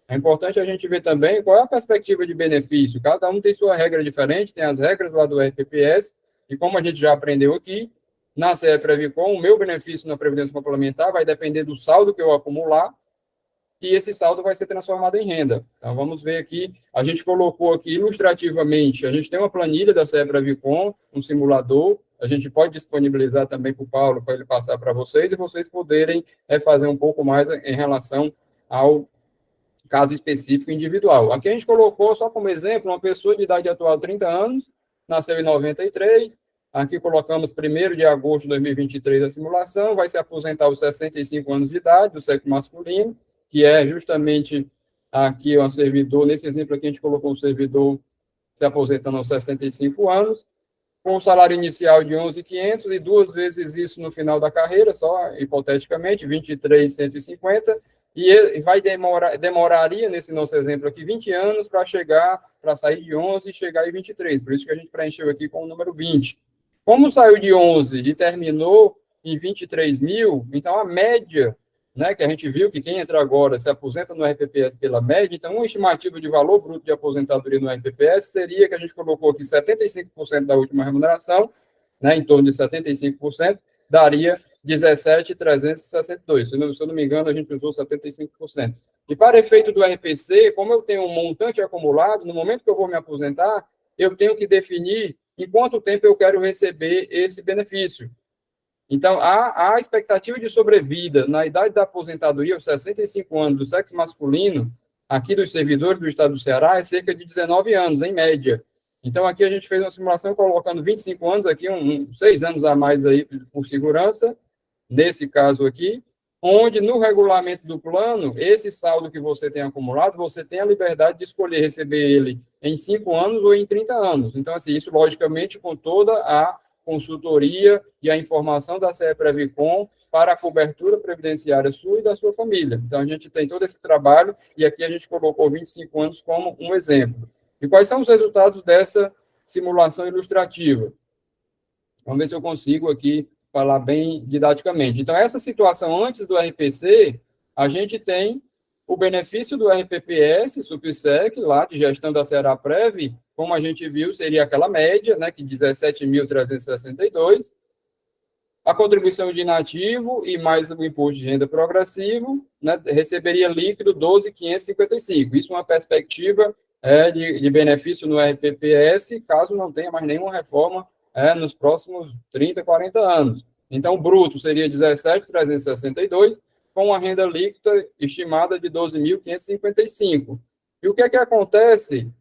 É importante a gente ver também qual é a perspectiva de benefício. Cada um tem sua regra diferente, tem as regras lá do RPPS, e como a gente já aprendeu aqui, na CE Previcom, o meu benefício na Previdência Complementar vai depender do saldo que eu acumular, e esse saldo vai ser transformado em renda. Então, vamos ver aqui, a gente colocou aqui ilustrativamente, a gente tem uma planilha da CE Previcom, um simulador, a gente pode disponibilizar também para o Paulo, para ele passar para vocês, e vocês poderem fazer um pouco mais em relação ao caso específico individual. Aqui a gente colocou, só como exemplo, uma pessoa de idade atual 30 anos, nasceu em 93, aqui colocamos 1º de agosto de 2023 a simulação, vai se aposentar aos 65 anos de idade, do sexo masculino, que é justamente aqui um servidor, nesse exemplo aqui a gente colocou um servidor se aposentando aos 65 anos, com um salário inicial de 11.500 e 2 vezes isso no final da carreira, só hipoteticamente, 23.150, e demoraria, nesse nosso exemplo aqui, 20 anos para sair de 11 e chegar em 23, por isso que a gente preencheu aqui com o número 20. Como saiu de 11 e terminou em 23 mil, então a média, né, que a gente viu que quem entra agora se aposenta no RPPS pela média, então uma estimativa de valor bruto de aposentadoria no RPPS seria que a gente colocou aqui 75% da última remuneração, né, em torno de 75%, daria 17.362. Se eu não me engano, a gente usou 75%. E para efeito do RPC, como eu tenho um montante acumulado, no momento que eu vou me aposentar, eu tenho que definir em quanto tempo eu quero receber esse benefício. Então, a expectativa de sobrevida na idade da aposentadoria, aos 65 anos, do sexo masculino, aqui dos servidores do estado do Ceará, é cerca de 19 anos, em média. Então, aqui a gente fez uma simulação colocando 25 anos, aqui 6 anos a mais aí por segurança, nesse caso aqui, onde no regulamento do plano, esse saldo que você tem acumulado, você tem a liberdade de escolher receber ele em 5 anos ou em 30 anos. Então, assim, isso logicamente com toda a consultoria e a informação da CE Previcom para a cobertura previdenciária sua e da sua família. Então, a gente tem todo esse trabalho e aqui a gente colocou 25 anos como um exemplo. E quais são os resultados dessa simulação ilustrativa? Vamos ver se eu consigo aqui falar bem didaticamente. Então, essa situação antes do RPC, a gente tem o benefício do RPPS, Subsec, lá de gestão da Ceará-Prev, como a gente viu, seria aquela média, né, que 17.362, a contribuição de inativo e mais o imposto de renda progressivo, né, receberia líquido 12.555. Isso é uma perspectiva de benefício no RPPS, caso não tenha mais nenhuma reforma nos próximos 30, 40 anos. Então, o bruto seria 17.362, com uma renda líquida estimada de 12.555. E o que é que acontece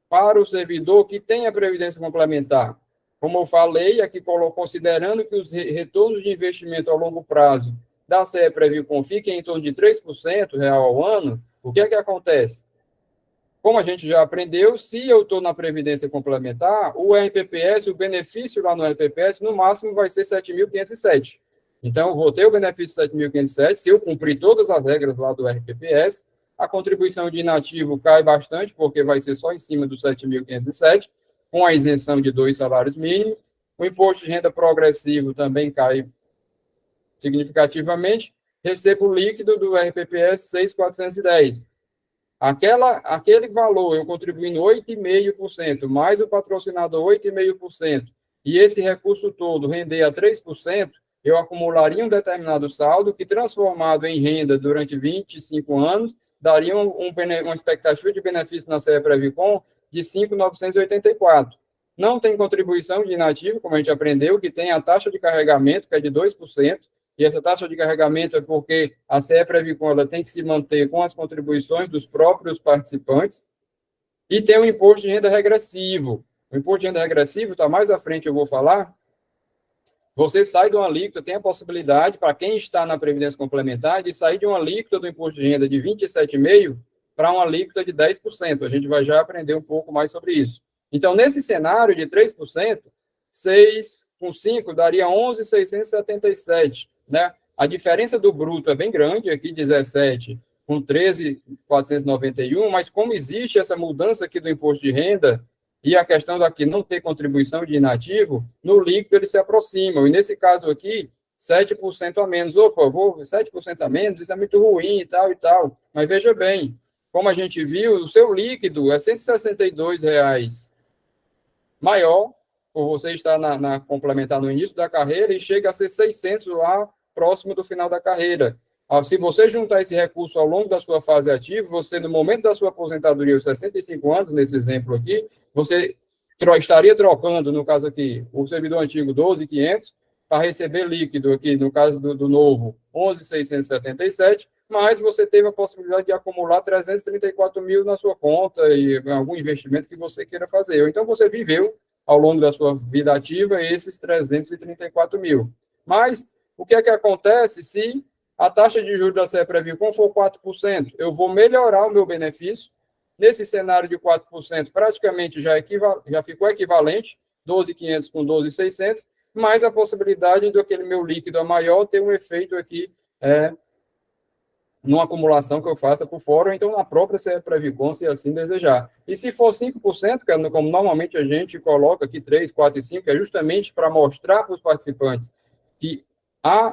para o servidor que tem a previdência complementar? Como eu falei, aqui considerando que os retornos de investimento a longo prazo da CE Previcom fiquem em torno de 3% real ao ano, o que é que acontece? Como a gente já aprendeu, se eu estou na Previdência Complementar, o RPPS, o benefício lá no RPPS, no máximo vai ser 7.507. Então, eu vou ter o benefício 7.507, se eu cumprir todas as regras lá do RPPS, a contribuição de inativo cai bastante, porque vai ser só em cima do 7.507, com a isenção de 2 salários mínimos. O imposto de renda progressivo também cai significativamente. Recebo líquido do RPPS 6.410. Aquele valor, eu contribuindo 8,5%, mais o patrocinador 8,5%, e esse recurso todo render a 3%, eu acumularia um determinado saldo que, transformado em renda durante 25 anos, daria uma expectativa de benefício na CE Previcom de 5.984. Não tem contribuição de inativo, como a gente aprendeu, que tem a taxa de carregamento, que é de 2%, e essa taxa de carregamento é porque a CE Previcom ela tem que se manter com as contribuições dos próprios participantes, e tem o imposto de renda regressivo. O imposto de renda regressivo, está mais à frente, eu vou falar. Você sai de uma alíquota, tem a possibilidade, para quem está na Previdência Complementar, de sair de uma alíquota do imposto de renda de 27,5% para uma alíquota de 10%. A gente vai já aprender um pouco mais sobre isso. Então, nesse cenário de 3%, 6 com 5 daria 11.677, né? A diferença do bruto é bem grande, aqui 17 com 13.491, mas como existe essa mudança aqui do imposto de renda e a questão daqui não ter contribuição de inativo, no líquido eles se aproximam. E nesse caso aqui, 7% a menos. Opa, 7% a menos, isso é muito ruim e tal e tal. Mas veja bem, como a gente viu, o seu líquido é R$ 162 maior, por você estar na complementar no início da carreira, e chega a ser 600 lá próximo do final da carreira. Se você juntar esse recurso ao longo da sua fase ativa, você, no momento da sua aposentadoria, aos 65 anos, nesse exemplo aqui, você estaria trocando, no caso aqui, o servidor antigo 12.500, para receber líquido aqui, no caso do novo, 11.677, mas você teve a possibilidade de acumular 334 mil na sua conta e algum investimento que você queira fazer. Ou então você viveu, ao longo da sua vida ativa, esses 334 mil. Mas o que é que acontece se a taxa de juros da CEPREVICOM for 4%? Eu vou melhorar o meu benefício. Nesse cenário de 4%, praticamente já ficou equivalente, 12.500 com 12.600, mais a possibilidade do aquele meu líquido a maior ter um efeito aqui numa acumulação que eu faça por fora, ou então na própria CEPREVICOM, se assim desejar. E se for 5%, que é como normalmente a gente coloca aqui 3, 4 e 5, é justamente para mostrar para os participantes que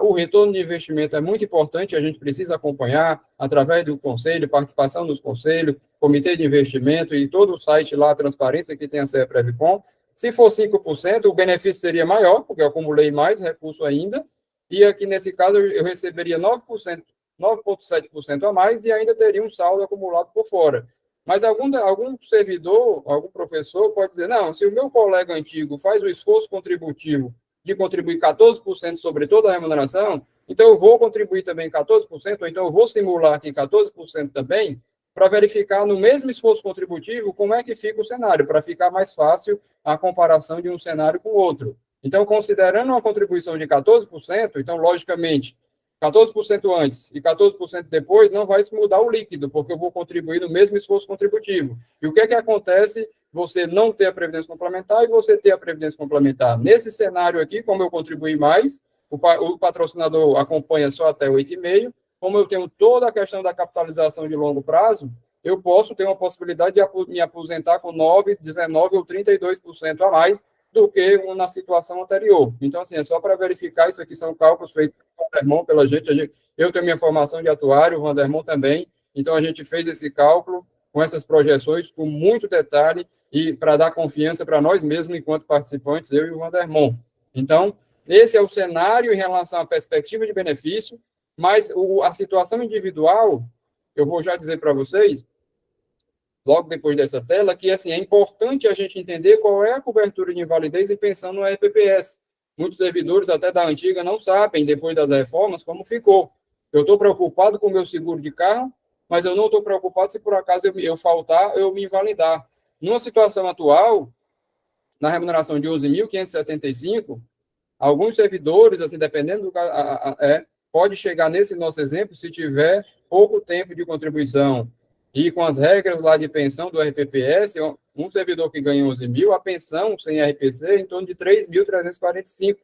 o retorno de investimento é muito importante, a gente precisa acompanhar através do conselho, participação nos conselhos, comitê de investimento e todo o site lá, a transparência que tem a CEPREVICOM. Se for 5%, o benefício seria maior, porque eu acumulei mais recurso ainda, e aqui nesse caso eu receberia 9%, 9,7% a mais e ainda teria um saldo acumulado por fora. Mas algum servidor, algum professor pode dizer, não, se o meu colega antigo faz o esforço contributivo de contribuir 14% sobre toda a remuneração, então eu vou contribuir também 14%, ou então eu vou simular aqui 14% também, para verificar no mesmo esforço contributivo como é que fica o cenário, para ficar mais fácil a comparação de um cenário com o outro. Então, considerando uma contribuição de 14%, então, logicamente, 14% antes e 14% depois, não vai se mudar o líquido, porque eu vou contribuir no mesmo esforço contributivo. E o que é que acontece? Você não ter a previdência complementar e você ter a previdência complementar. Nesse cenário aqui, como eu contribuí mais, o patrocinador acompanha só até 8,5%, como eu tenho toda a questão da capitalização de longo prazo, eu posso ter uma possibilidade de me aposentar com 9%, 19% ou 32% a mais do que na situação anterior. Então, assim, é só para verificar, isso aqui são cálculos feitos pelo Vandermon, pela gente. Eu tenho minha formação de atuário, o Vandermon também, então a gente fez esse cálculo com essas projeções, com muito detalhe, e para dar confiança para nós mesmos, enquanto participantes, eu e o Vandermon. Então, esse é o cenário em relação à perspectiva de benefício, mas a situação individual, eu vou já dizer para vocês, logo depois dessa tela, que assim, é importante a gente entender qual é a cobertura de invalidez em pensão no RPPS. Muitos servidores, até da antiga, não sabem, depois das reformas, como ficou. Eu estou preocupado com o meu seguro de carro, mas eu não estou preocupado se por acaso eu faltar, eu me invalidar. Numa situação atual, na remuneração de 11.575, alguns servidores, assim, dependendo do caso, pode chegar nesse nosso exemplo se tiver pouco tempo de contribuição. E com as regras lá de pensão do RPPS, um servidor que ganha 11 mil, a pensão sem RPC é em torno de 3.345.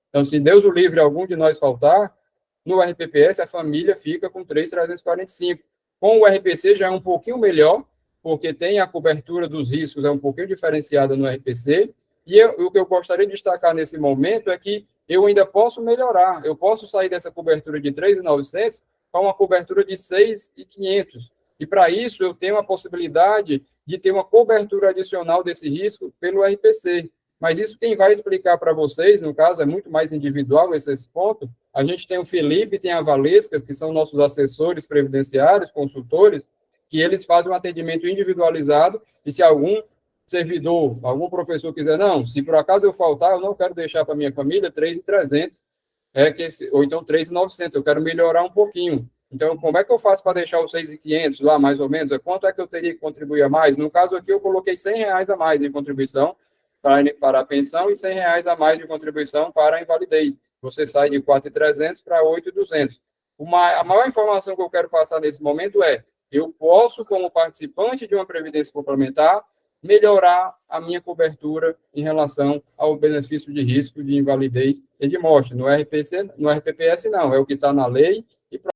Então, se Deus o livre algum de nós faltar, no RPPS a família fica com 3.345. Com o RPC já é um pouquinho melhor, porque tem a cobertura dos riscos, é um pouquinho diferenciada no RPC. E o que eu gostaria de destacar nesse momento é que eu ainda posso melhorar. Eu posso sair dessa cobertura de 3.900 para uma cobertura de 6.500. E, para isso, eu tenho a possibilidade de ter uma cobertura adicional desse risco pelo RPC. Mas isso quem vai explicar para vocês, no caso, é muito mais individual esse ponto. A gente tem o Felipe, tem a Valesca, que são nossos assessores previdenciários, consultores, que eles fazem um atendimento individualizado, e se algum servidor, algum professor quiser, não, se por acaso eu faltar, eu não quero deixar para minha família 3.300, ou então 3.900, eu quero melhorar um pouquinho. Então, como é que eu faço para deixar os 6.500 lá, mais ou menos? Quanto é que eu teria que contribuir a mais? No caso aqui, eu coloquei R$100 a mais em contribuição para a pensão e R$100 a mais de contribuição para a invalidez. Você sai de 4.300 para 8.200. A maior informação que eu quero passar nesse momento é, eu posso, como participante de uma previdência complementar, melhorar a minha cobertura em relação ao benefício de risco de invalidez e de morte. No RPPS, não, é o que está na lei,